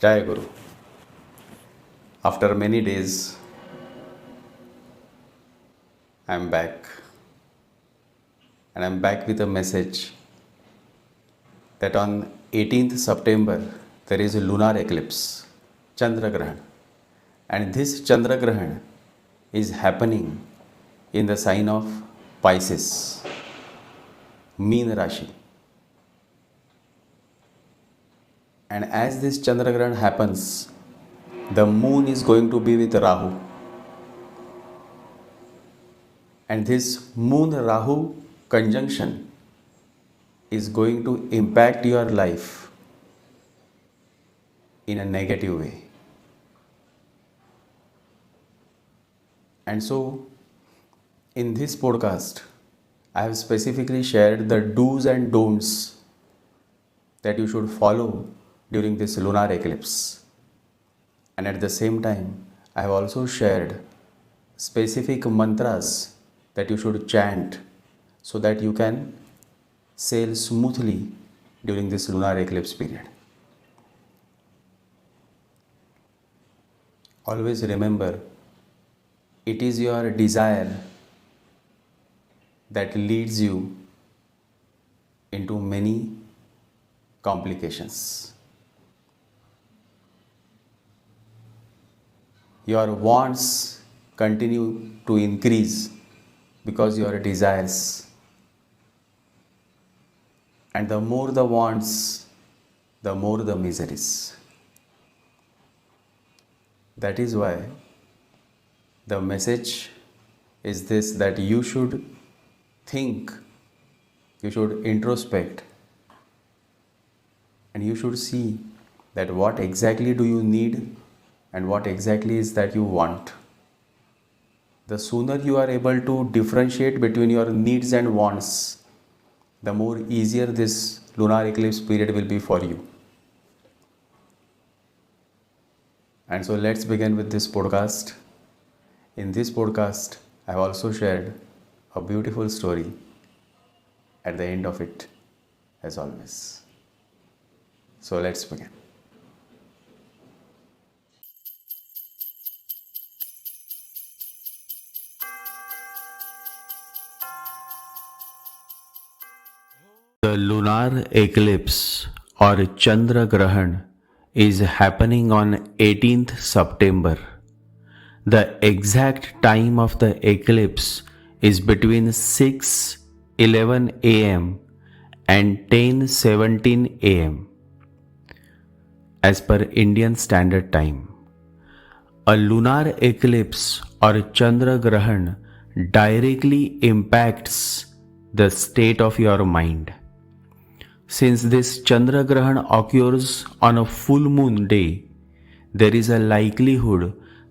Jai Guru. After many days, I am back. And I am back with a message that on 18th September there is a lunar eclipse, Chandra Grahan. And this Chandra Grahan is happening in the sign of Pisces, Meen Rashi. And as this Chandra Grahan happens, the moon is going to be with Rahu. And this moon Rahu conjunction is going to impact your life in a negative way. And so, in this podcast, I have specifically shared the do's and don'ts that you should follow during this lunar eclipse. And at the same time, I have also shared specific mantras that you should chant so that you can sail smoothly during this lunar eclipse period. Always remember, it is your desire that leads you into many complications. Your wants continue to increase because your desires. And the more the wants, the more the miseries. That is why the message is this, that you should think, you should introspect, and you should see that what exactly do you need and what exactly is that you want. The sooner you are able to differentiate between your needs and wants, the more easier this lunar eclipse period will be for you. And so let's begin with this podcast. In this podcast, I have also shared a beautiful story at the end of it, as always. So let's begin. The lunar eclipse or Chandra Grahan is happening on 18th September. The exact time of the eclipse is between 6:11 am and 10:17 am as per Indian Standard Time. A lunar eclipse or Chandra Grahan directly impacts the state of your mind. Since this Chandra Grahan occurs on a full moon day, there is a likelihood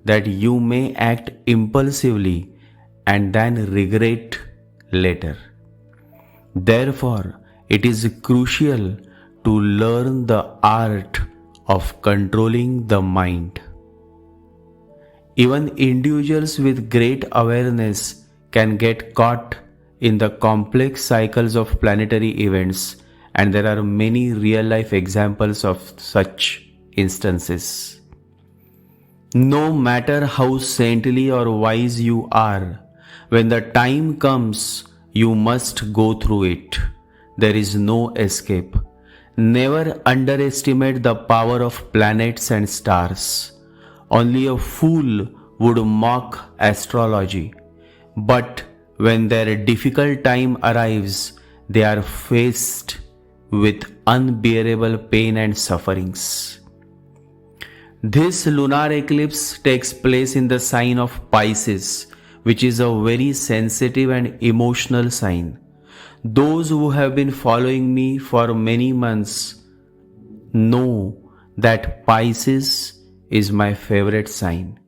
that you may act impulsively and then regret later. Therefore, it is crucial to learn the art of controlling the mind. Even individuals with great awareness can get caught in the complex cycles of planetary events, and there are many real-life examples of such instances. No matter how saintly or wise you are, when the time comes, you must go through it. There is no escape. Never underestimate the power of planets and stars. Only a fool would mock astrology. But when their difficult time arrives, they are faced with unbearable pain and sufferings. This lunar eclipse takes place in the sign of Pisces, which is a very sensitive and emotional sign. Those who have been following me for many months know that Pisces is my favorite sign.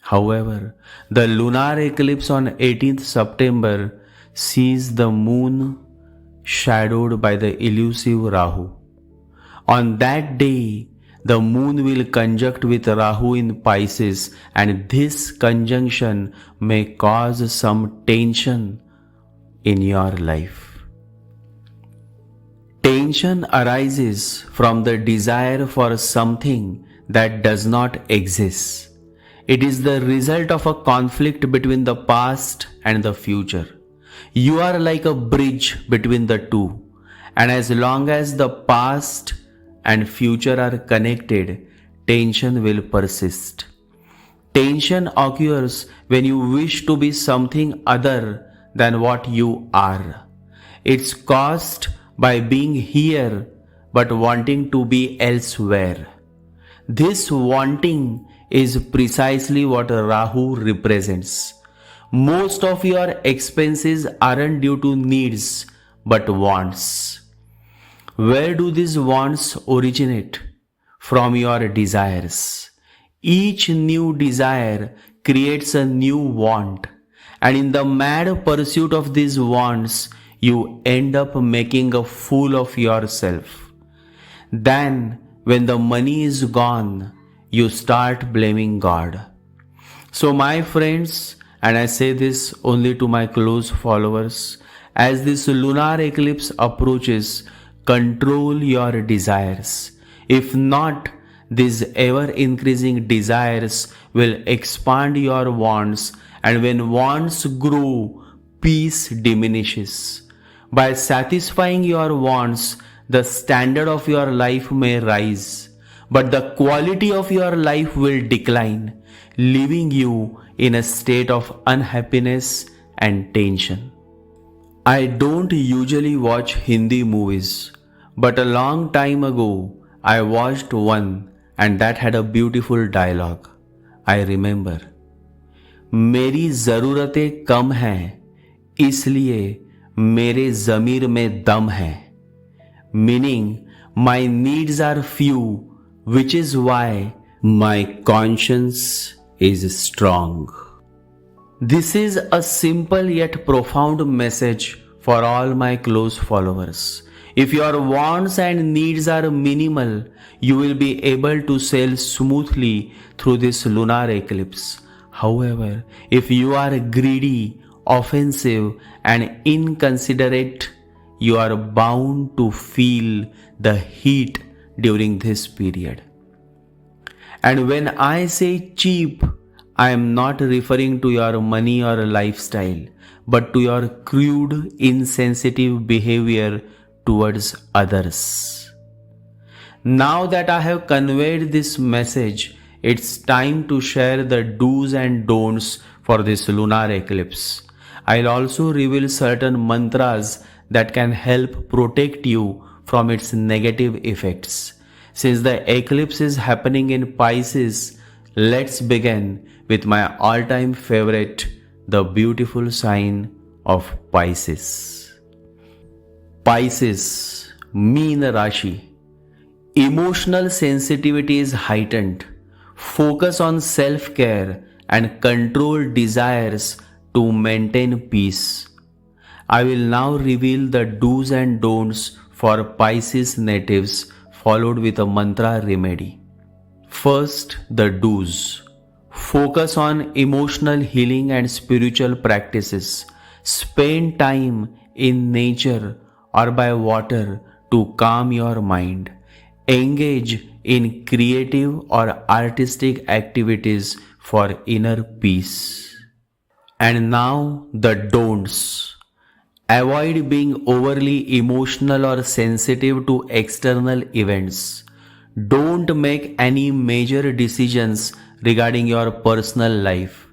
However, the lunar eclipse on 18th September sees the moon shadowed by the elusive Rahu. On that day, the moon will conjunct with Rahu in Pisces, and this conjunction may cause some tension in your life. Tension arises from the desire for something that does not exist. It is the result of a conflict between the past and the future. You are like a bridge between the two, and as long as the past and future are connected, tension will persist. Tension occurs when you wish to be something other than what you are. It's caused by being here but wanting to be elsewhere. This wanting is precisely what Rahu represents. Most of your expenses aren't due to needs but wants. Where do these wants originate? From your desires. Each new desire creates a new want, and in the mad pursuit of these wants, you end up making a fool of yourself. Then, when the money is gone, you start blaming God. So, my friends, and I say this only to my close followers, as this lunar eclipse approaches, control your desires. If not, these ever-increasing desires will expand your wants, and when wants grow, peace diminishes. By satisfying your wants, the standard of your life may rise, but the quality of your life will decline, leaving you in a state of unhappiness and tension. I don't usually watch Hindi movies, but a long time ago, I watched one and that had a beautiful dialogue. I remember, मेरी ज़रूरतें कम हैं, इसलिए मेरे ज़मीर में दम है. Meaning, my needs are few, which is why my conscience is strong. This is a simple yet profound message for all my close followers. If your wants and needs are minimal, you will be able to sail smoothly through this lunar eclipse. However, if you are greedy, offensive, and inconsiderate, you are bound to feel the heat during this period. And when I say cheap, I am not referring to your money or lifestyle, but to your crude, insensitive behavior towards others. Now that I have conveyed this message, it's time to share the do's and don'ts for this lunar eclipse. I'll also reveal certain mantras that can help protect you from its negative effects. Since the eclipse is happening in Pisces, let's begin with my all-time favorite, the beautiful sign of Pisces. Pisces, Meen Rashi. Emotional sensitivity is heightened. Focus on self-care and control desires to maintain peace. I will now reveal the do's and don'ts for Pisces natives, followed with a mantra remedy. First, the do's. Focus on emotional healing and spiritual practices. Spend time in nature or by water to calm your mind. Engage in creative or artistic activities for inner peace. And now the don'ts. Avoid being overly emotional or sensitive to external events. Don't make any major decisions regarding your personal life.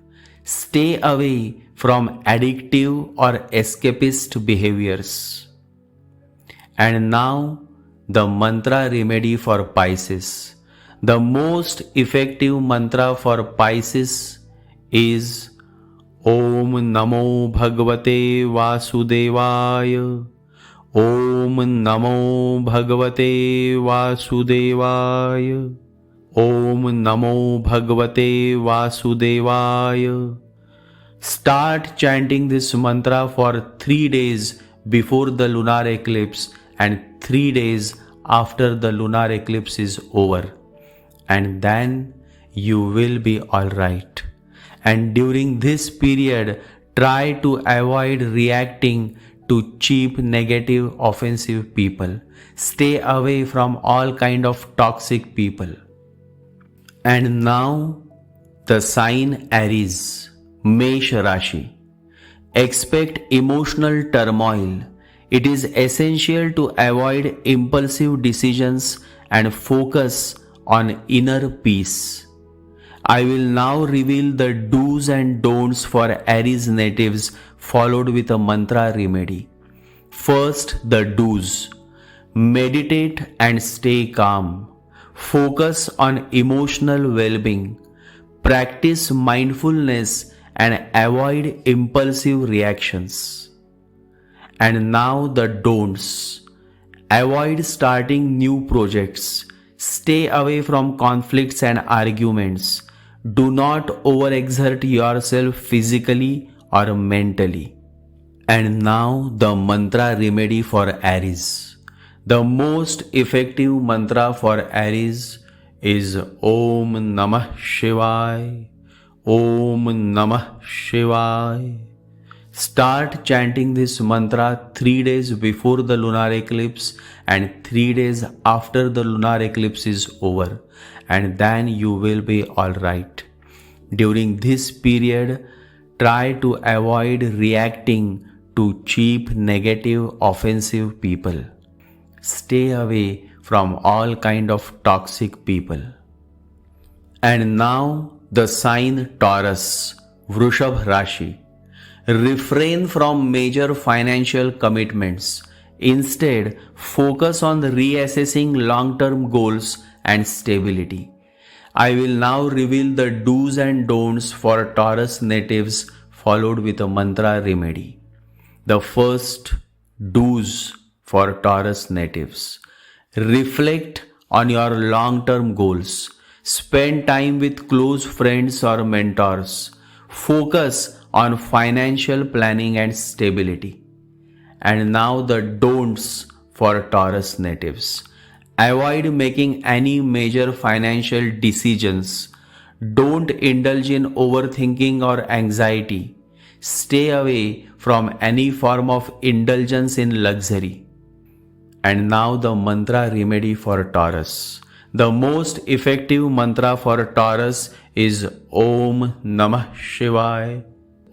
Stay away from addictive or escapist behaviors. And now, the mantra remedy for Pisces. The most effective mantra for Pisces is Om Namo Bhagavate Vasudevaya. Om Namo Bhagavate Vasudevaya. Om Namo Bhagavate Vasudevaya. Start chanting this mantra for 3 days before the lunar eclipse and 3 days after the lunar eclipse is over. And then you will be alright. And during this period, try to avoid reacting to cheap, negative, offensive people. Stay away from all kind of toxic people. And now the sign Aries, Mesh Rashi. Expect emotional turmoil. It is essential to avoid impulsive decisions and focus on inner peace. I will now reveal the do's and don'ts for Aries natives, followed with a mantra remedy. First, the do's. Meditate and stay calm. Focus on emotional well-being. Practice mindfulness and avoid impulsive reactions. And now the don'ts. Avoid starting new projects. Stay away from conflicts and arguments. Do not overexert yourself physically or mentally. And now the mantra remedy for Aries. The most effective mantra for Aries is Om Namah Shivaya. Om Namah Shivaya. Start chanting this mantra 3 days before the lunar eclipse and 3 days after the lunar eclipse is over, and then you will be alright. During this period, try to avoid reacting to cheap, negative, offensive people. Stay away from all kind of toxic people. And now the sign Taurus, Vrushabh Rashi. Refrain from major financial commitments. Instead, focus on reassessing long-term goals and stability. I will now reveal the do's and don'ts for Taurus natives, followed with a mantra remedy. The first do's for Taurus natives. Reflect on your long-term goals. Spend time with close friends or mentors. Focus on financial planning and stability. And now the don'ts for Taurus natives. Avoid making any major financial decisions. Don't indulge in overthinking or anxiety. Stay away from any form of indulgence in luxury. And now the mantra remedy for Taurus. The most effective mantra for Taurus is Om Namah Shivaya.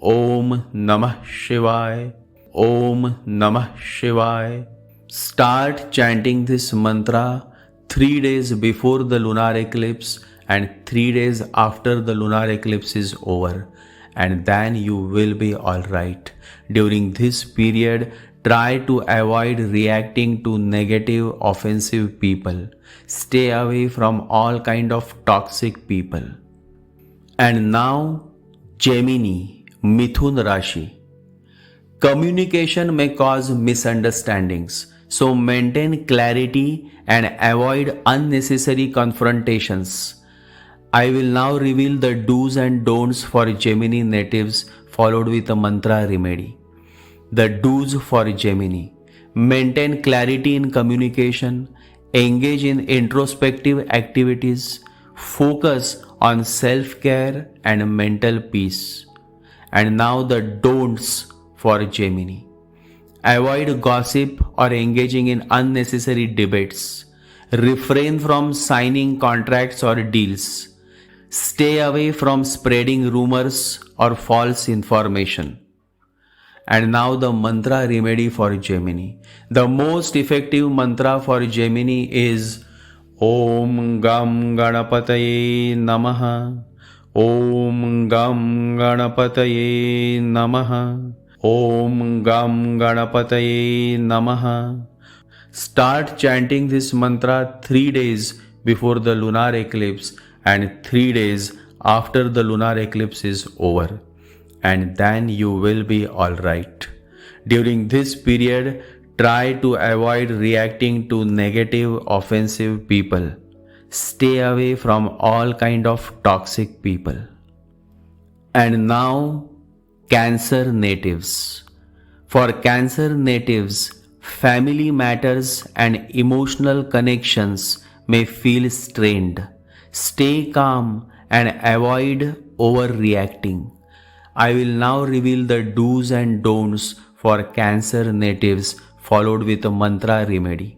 Om Namah Shivaya. Om Namah Shivaya. Start chanting this mantra 3 days before the lunar eclipse and 3 days after the lunar eclipse is over, and then you will be alright. During this period, try to avoid reacting to negative, offensive people. Stay away from all kind of toxic people. And now, Gemini, Mithun Rashi. Communication may cause misunderstandings, so maintain clarity and avoid unnecessary confrontations. I will now reveal the do's and don'ts for Gemini natives, followed with a mantra remedy. The do's for Gemini. Maintain clarity in communication. Engage in introspective activities. Focus on self-care and mental peace. And now the don'ts for Gemini. Avoid gossip or engaging in unnecessary debates. Refrain from signing contracts or deals. Stay away from spreading rumors or false information. And now the mantra remedy for Gemini. The most effective mantra for Gemini is Om Gam Ganapataye Namaha. Om Gam Ganapataye Namaha. Om Gam Ganapataye Namaha. Start chanting this mantra 3 days before the lunar eclipse and 3 days after the lunar eclipse is over, and then you will be alright. During this period, try to avoid reacting to negative, offensive people. Stay away from all kind of toxic people. And now, Cancer natives. For Cancer natives, family matters and emotional connections may feel strained. Stay calm and avoid overreacting. I will now reveal the do's and don'ts for Cancer natives, followed with a mantra remedy.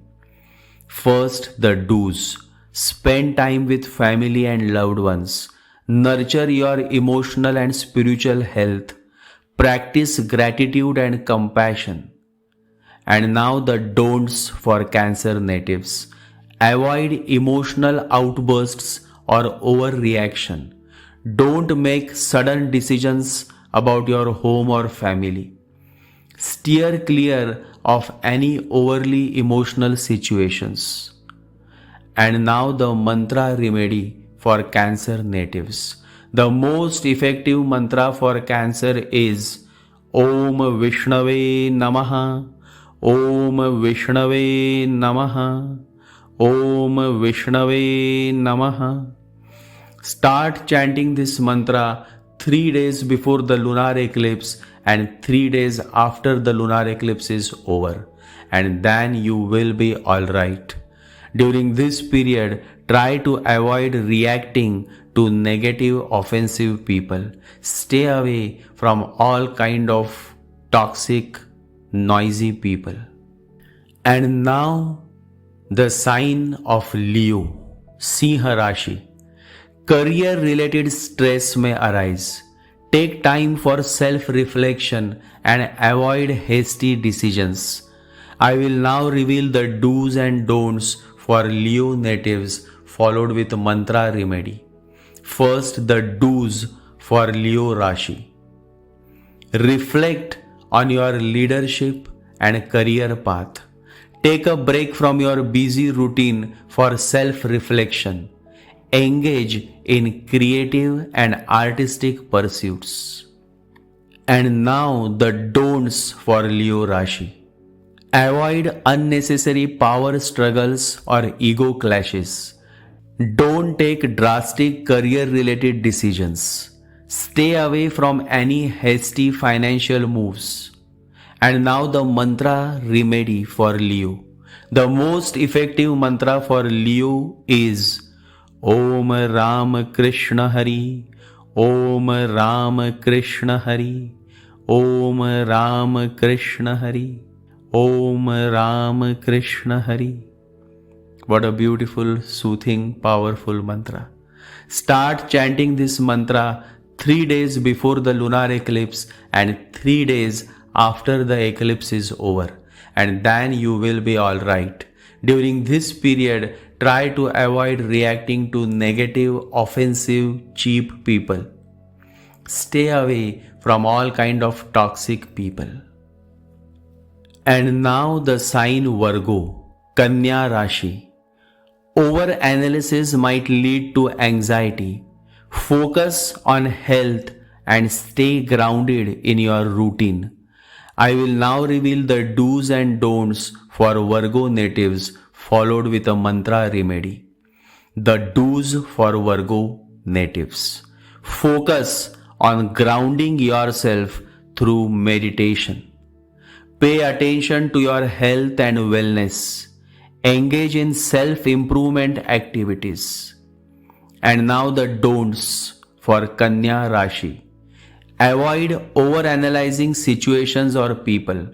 First, the do's. Spend time with family and loved ones. Nurture your emotional and spiritual health. Practice gratitude and compassion. And now the don'ts for Cancer natives. Avoid emotional outbursts or overreaction. Don't make sudden decisions about your home or family. Steer clear of any overly emotional situations. And now the mantra remedy for Cancer natives. The most effective mantra for Cancer is Om Vishnave Namaha. Om Vishnave Namaha. Om Vishnave Namaha. Start chanting this mantra 3 days before the lunar eclipse and 3 days after the lunar eclipse is over, and then you will be alright. During this period, try to avoid reacting to negative, offensive people. Stay away from all kind of toxic, noisy people. And now, the sign of Leo, Sinha Rashi. Career-related stress may arise. Take time for self-reflection and avoid hasty decisions. I will now reveal the do's and don'ts for Leo natives, followed with mantra remedy. First, the do's for Leo Rashi. Reflect on your leadership and career path. Take a break from your busy routine for self-reflection. Engage in creative and artistic pursuits. And now the don'ts for Leo Rashi. Avoid unnecessary power struggles or ego clashes. Don't take drastic career-related decisions. Stay away from any hasty financial moves. And now the mantra remedy for Leo. The most effective mantra for Leo is Om Ram Krishna Hari. Om Ram Krishna Hari. Om Ram Krishna Hari. Om Ram Krishna Hari. What a beautiful, soothing, powerful mantra. Start chanting this mantra 3 days before the lunar eclipse and 3 days after the eclipse is over, and then you will be alright. During this period, try to avoid reacting to negative, offensive, cheap people. Stay away from all kind of toxic people. And now the sign Virgo, Kanya Rashi. Over-analysis might lead to anxiety. Focus on health and stay grounded in your routine. I will now reveal the do's and don'ts for Virgo natives, followed with a mantra remedy. The do's for Virgo natives. Focus on grounding yourself through meditation. Pay attention to your health and wellness. Engage in self-improvement activities. And now the don'ts for Kanya Rashi. Avoid overanalyzing situations or people.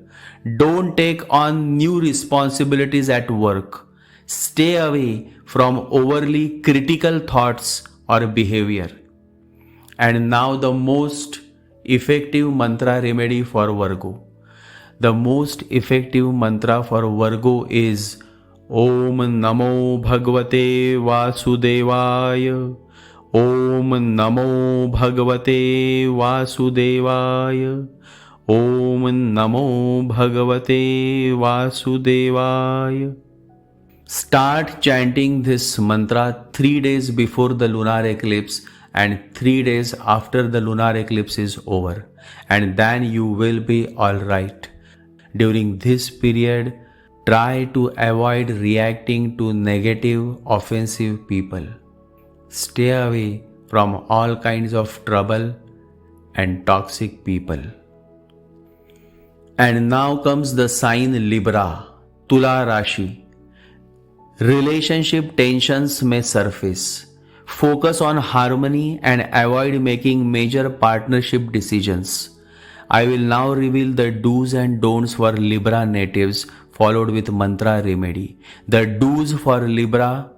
Don't take on new responsibilities at work. Stay away from overly critical thoughts or behavior. And now the most effective mantra remedy for Virgo. The most effective mantra for Virgo is Om Namo Bhagavate Vasudevaya. Om Namo Bhagavate Vasudevaya. Om Namo Bhagavate Vasudevaya. Start chanting this mantra 3 days before the lunar eclipse and 3 days after the lunar eclipse is over, and then you will be alright. During this period, try to avoid reacting to negative, offensive people. Stay away from all kinds of trouble and toxic people. And now comes the sign Libra, Tula Rashi. Relationship tensions may surface. Focus on harmony and avoid making major partnership decisions. I will now reveal the do's and don'ts for Libra natives, followed with mantra remedy. The do's for Libra: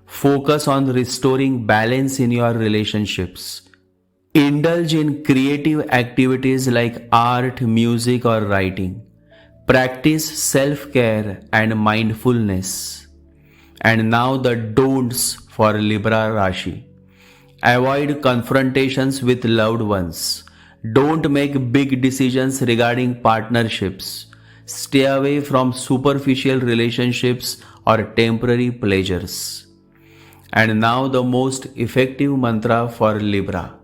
Focus on restoring balance in your relationships. Indulge in creative activities like art, music, or writing. Practice self-care and mindfulness. And now the don'ts for Libra Rashi. Avoid confrontations with loved ones. Don't make big decisions regarding partnerships. Stay away from superficial relationships or temporary pleasures. And now the most effective mantra for Libra.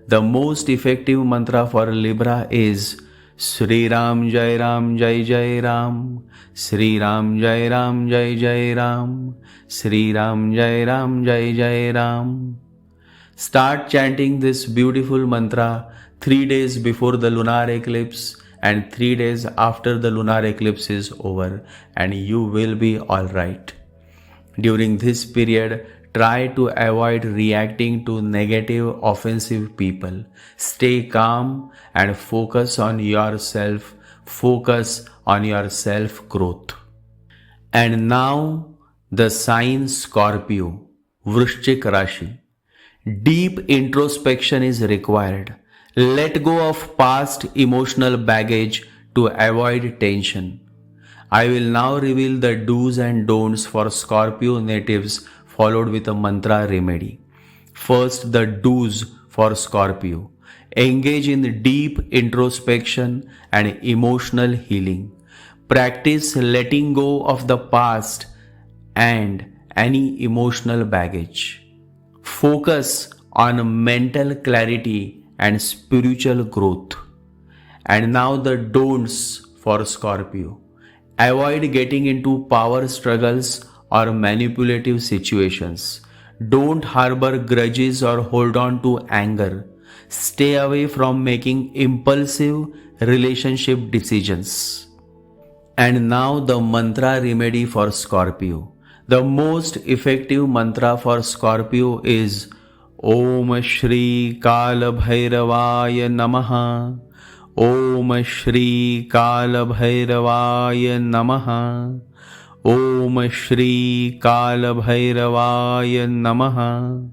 The most effective mantra for Libra is Sri Ram Jai Ram Jai Jai Ram, Sri Ram Jai Ram Jai Jai Ram, Sri Ram Jai Ram Jai Jai Ram. Start chanting this beautiful mantra 3 days before the lunar eclipse and 3 days after the lunar eclipse is over, and you will be alright. During this period, try to avoid reacting to negative, offensive people. Stay calm and focus on yourself. Focus on your self-growth. And now, the sign Scorpio, Vrishchik Rashi. Deep introspection is required. Let go of past emotional baggage to avoid tension. I will now reveal the do's and don'ts for Scorpio natives, followed with a mantra remedy. First, the do's for Scorpio. Engage in deep introspection and emotional healing. Practice letting go of the past and any emotional baggage. Focus on mental clarity and spiritual growth. And now the don'ts for Scorpio. Avoid getting into power struggles or manipulative situations. Don't harbor grudges or hold on to anger. Stay away from making impulsive relationship decisions. And now the mantra remedy for Scorpio. The most effective mantra for Scorpio is Om Shri Kala Bhairavaya Namaha. Om Shri Kala Bhairavaya Namaha. Om Shri Kala Bhairavaya Namaha.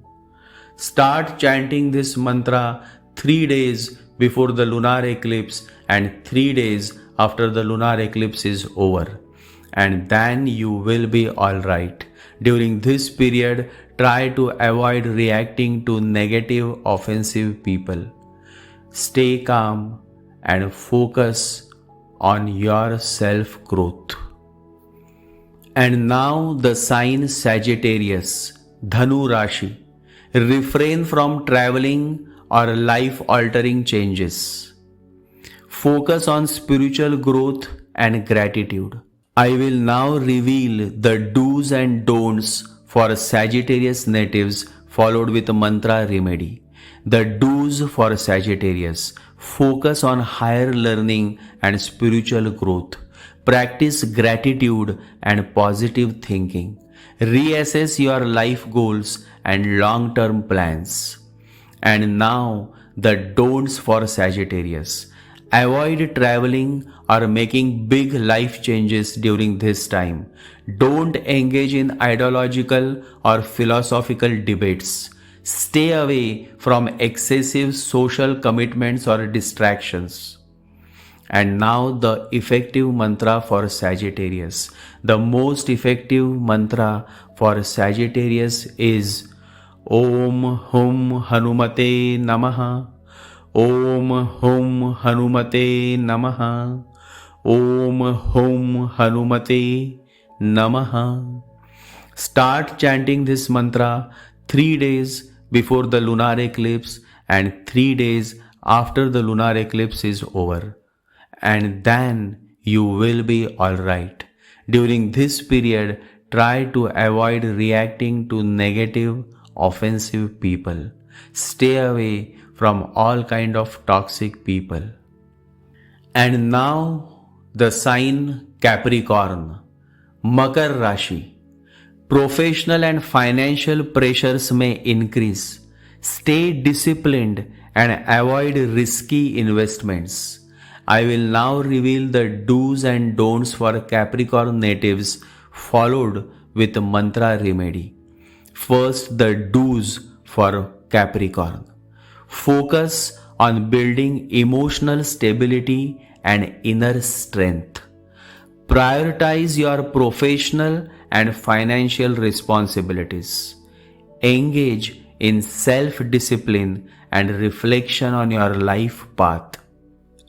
Start chanting this mantra 3 days before the lunar eclipse and 3 days after the lunar eclipse is over. And then you will be alright. During this period, try to avoid reacting to negative, offensive people. Stay calm and focus on your self-growth. And now the sign Sagittarius, Dhanu Rashi. Refrain from traveling or life-altering changes. Focus on spiritual growth and gratitude. I will now reveal the do's and don'ts for Sagittarius natives, followed with a mantra remedy. The do's for Sagittarius. Focus on higher learning and spiritual growth. Practice gratitude and positive thinking. Reassess your life goals and long-term plans. And now the don'ts for Sagittarius. Avoid traveling or making big life changes during this time. Don't engage in ideological or philosophical debates. Stay away from excessive social commitments or distractions. And now the effective mantra for Sagittarius. The most effective mantra for Sagittarius is Om Hum Hanumate Namaha. Om Hum Hanumate Namaha. Om Hum Hanumate Namaha. Start chanting this mantra 3 days before the lunar eclipse and 3 days after the lunar eclipse is over. And then you will be alright. During this period, try to avoid reacting to negative, offensive people. Stay away from all kind of toxic people. And now the sign Capricorn, Makar Rashi. Professional and financial pressures may increase. Stay disciplined and avoid risky investments. I will now reveal the do's and don'ts for Capricorn natives, followed with a mantra remedy. First, the do's for Capricorn. Focus on building emotional stability and inner strength. Prioritize your professional and financial responsibilities. Engage in self-discipline and reflection on your life path.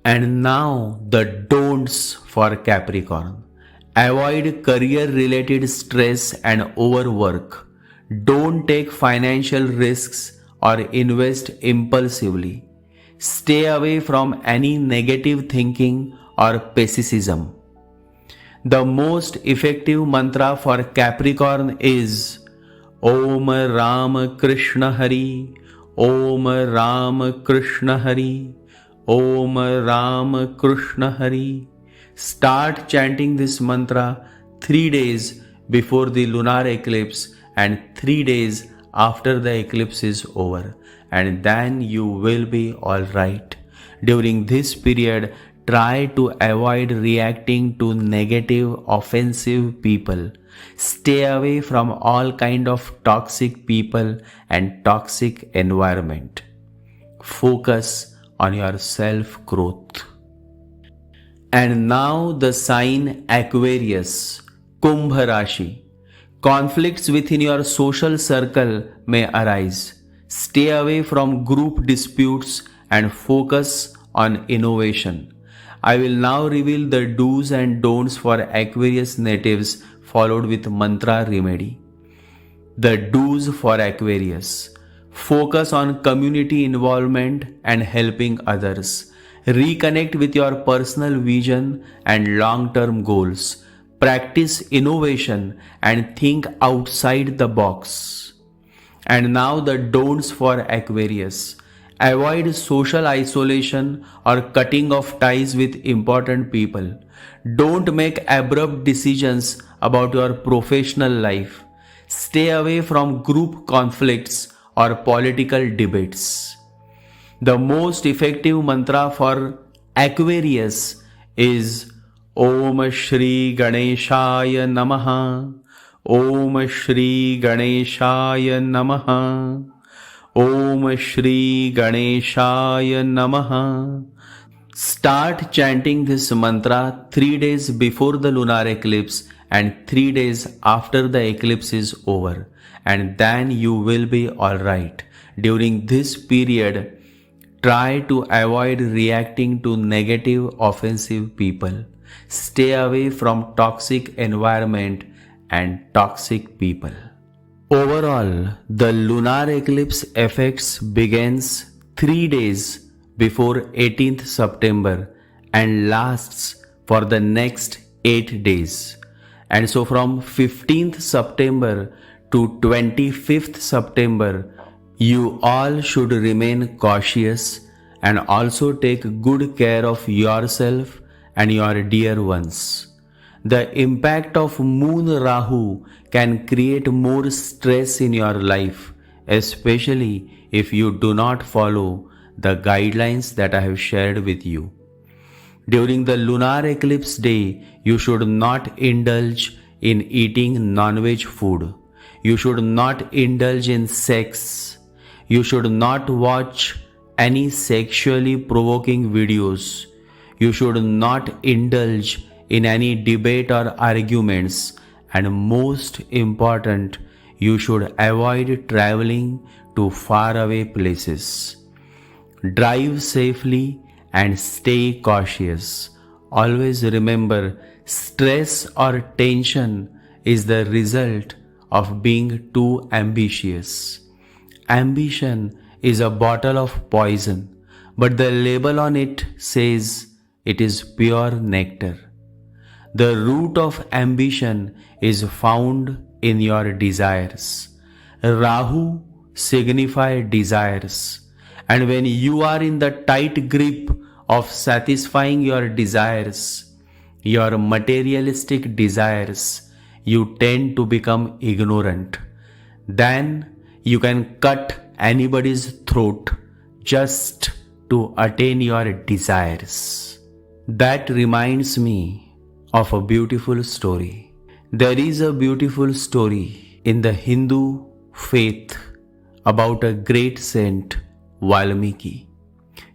And now the don'ts for Capricorn. Avoid career-related stress and overwork. Don't take financial risks or invest impulsively. Stay away from any negative thinking or pessimism. The most effective mantra for Capricorn is Om Ram Krishna Hari, Om Ram Krishna Hari, Om Ram Krishna Hari. Start chanting this mantra 3 days before the lunar eclipse and 3 days after the eclipse is over, and then you will be alright. During this period, try to avoid reacting to negative, offensive people. Stay away from all kind of toxic people and toxic environment. Focus on your self-growth. And now the sign Aquarius, Kumbh Rashi. Conflicts within your social circle may arise. Stay away from group disputes and focus on innovation. I will now reveal the do's and don'ts for Aquarius natives, followed with mantra remedy. The do's for Aquarius. Focus on community involvement and helping others. Reconnect with your personal vision and long-term goals. Practice innovation and think outside the box. And now the don'ts for Aquarius. Avoid social isolation or cutting off ties with important people. Don't make abrupt decisions about your professional life. Stay away from group conflicts or political debates. The most effective mantra for Aquarius is Om Shri Ganeshaya Namaha, Om Shri Ganeshaya Namaha, Om Shri Ganeshaya Namaha. Start chanting this mantra 3 days before the lunar eclipse and 3 days after the eclipse is over, and then you will be alright. During this period, try to avoid reacting to negative, offensive people. Stay away from toxic environment and toxic people. Overall, the lunar eclipse effects begins 3 days before 18th September and lasts for the next 8 days. And so from 15th September to 25th September, you all should remain cautious and also take good care of yourself and your dear ones. The impact of Moon Rahu can create more stress in your life, especially if you do not follow the guidelines that I have shared with you. During the lunar eclipse day, you should not indulge in eating non-veg food. You should not indulge in sex. You should not watch any sexually provoking videos. You should not indulge in any debate or arguments, and most important, you should avoid traveling to faraway places. Drive safely and stay cautious. Always remember, stress or tension is the result of being too ambitious. Ambition is a bottle of poison, but the label on it says it is pure nectar. The root of ambition is found in your desires. Rahu signifies desires, and when you are in the tight grip of satisfying your desires, your materialistic desires, you tend to become ignorant. Then you can cut anybody's throat just to attain your desires. That reminds me of a beautiful story. There is a beautiful story in the Hindu faith about a great saint, Valmiki.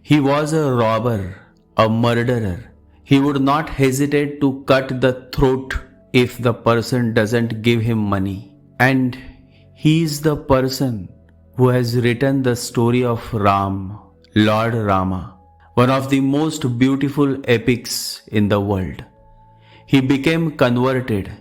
He was a robber, a murderer. He would not hesitate to cut the throat if the person doesn't give him money. And he is the person who has written the story of Ram, Lord Rama, one of the most beautiful epics in the world. He became converted.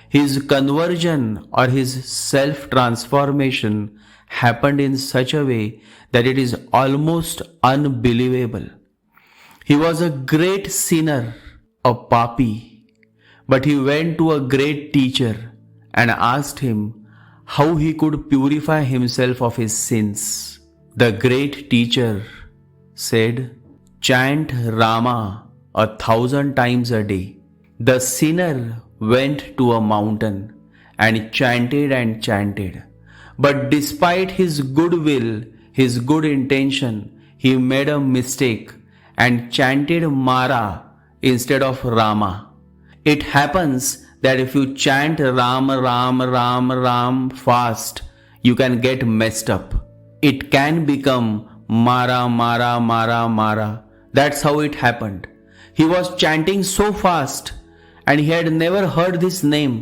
His conversion or his self-transformation happened in such a way that it is almost unbelievable. He was a great sinner, a papi, but he went to a great teacher and asked him how he could purify himself of his sins. The great teacher said, "Chant Rama 1,000 times a day." The sinner went to a mountain and chanted. But despite his good will, his good intention, he made a mistake and chanted Mara instead of Rama. It happens that if you chant Ram fast, you can get messed up. It can become Mara. That's how it happened. He was chanting so fast and he had never heard this name.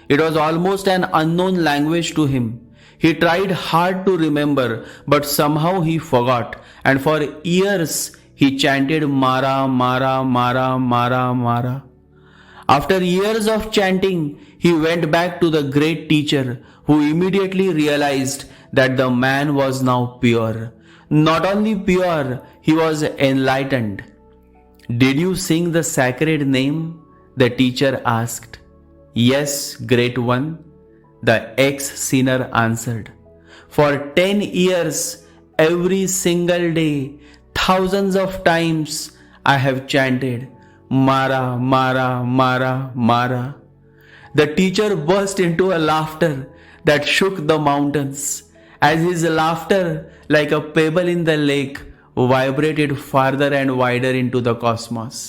It was almost an unknown language to him. He tried hard to remember, but somehow he forgot, and for years he chanted Mara. After years of chanting, he went back to the great teacher, who immediately realized that the man was now pure. Not only pure, he was enlightened. "Did you sing the sacred name?" the teacher asked. "Yes, great one," the ex-sinner answered. "For 10 years, every single day, thousands of times, I have chanted Mara. The teacher burst into a laughter that shook the mountains, as his laughter, like a pebble in the lake, vibrated farther and wider into the cosmos.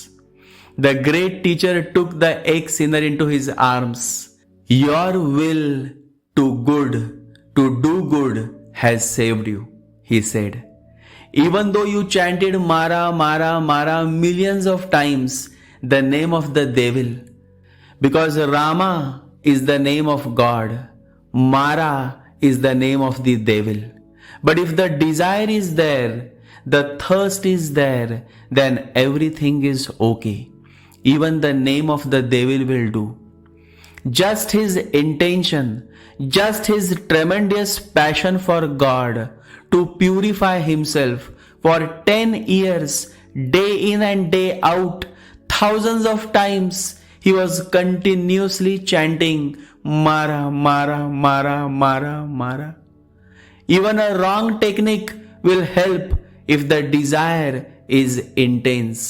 The great teacher took the ex-sinner into his arms. "Your will to do good has saved you," he said. "Even though you chanted Mara millions of times, the name of the devil, because Rama is the name of God, Mara is the name of the devil. But if the desire is there, the thirst is there, then everything is okay. Even the name of the devil will do." Just his intention, just his tremendous passion for God to purify himself for 10 years, day in and day out, thousands of times, he was continuously chanting Mara. Even a wrong technique will help if the desire is intense,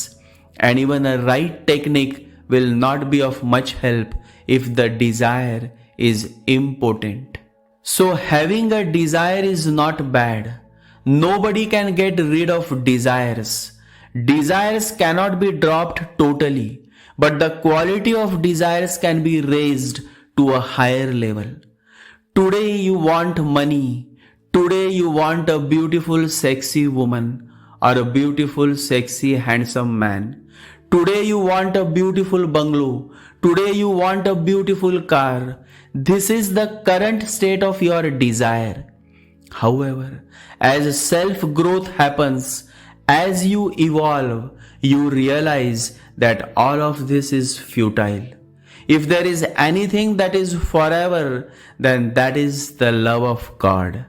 and even a right technique will not be of much help if the desire is impotent. So having a desire is not bad. Nobody can get rid of desires. Desires cannot be dropped totally, but the quality of desires can be raised to a higher level. Today you want money. Today you want a beautiful sexy woman or a beautiful sexy handsome man. Today you want a beautiful bungalow. Today you want a beautiful car. This is the current state of your desire. However, as self-growth happens, as you evolve, you realize that all of this is futile. If there is anything that is forever, then that is the love of God.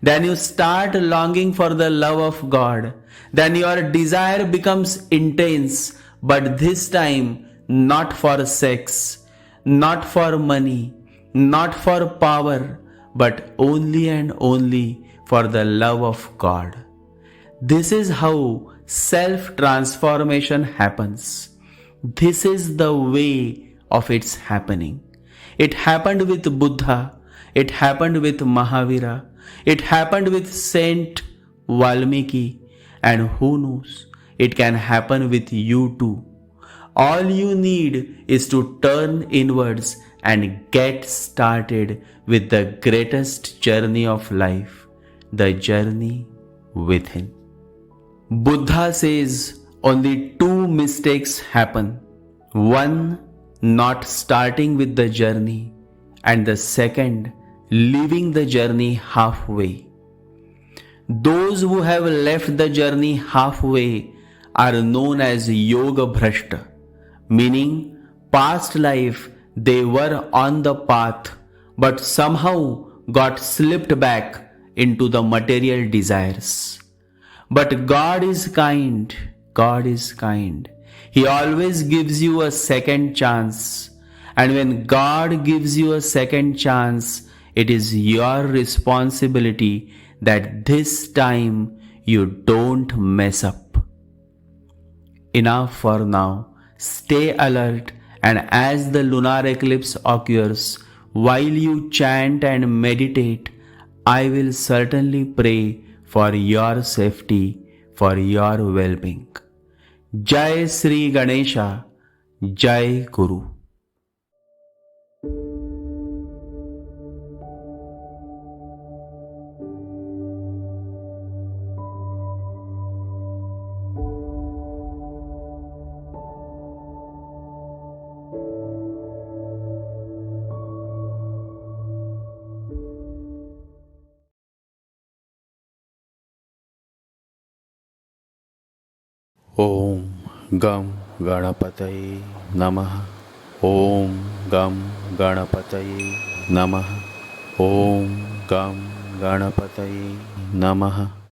Then you start longing for the love of God. Then your desire becomes intense, but this time not for sex, not for money, not for power, but only and only for the love of God. This is how self-transformation happens. This is the way of its happening. It happened with Buddha. It happened with Mahavira. It happened with Saint Valmiki. And who knows, it can happen with you too. All you need is to turn inwards and get started with the greatest journey of life, the journey within. Buddha says only two mistakes happen. One, not starting with the journey, and the second, leaving the journey halfway. Those who have left the journey halfway are known as yoga bhrashta, meaning past life they were on the path but somehow got slipped back into the material desires. But God is kind. God is kind. He always gives you a second chance. And when God gives you a second chance, it is your responsibility that this time you don't mess up. Enough for now. Stay alert, and as the lunar eclipse occurs, while you chant and meditate, I will certainly pray for your safety, for your well-being. Jai Sri Ganesha, Jai Guru. ॐ गं गणपतये नमः। ॐ गं गणपतये नमः। ॐ गं गणपतये नमः।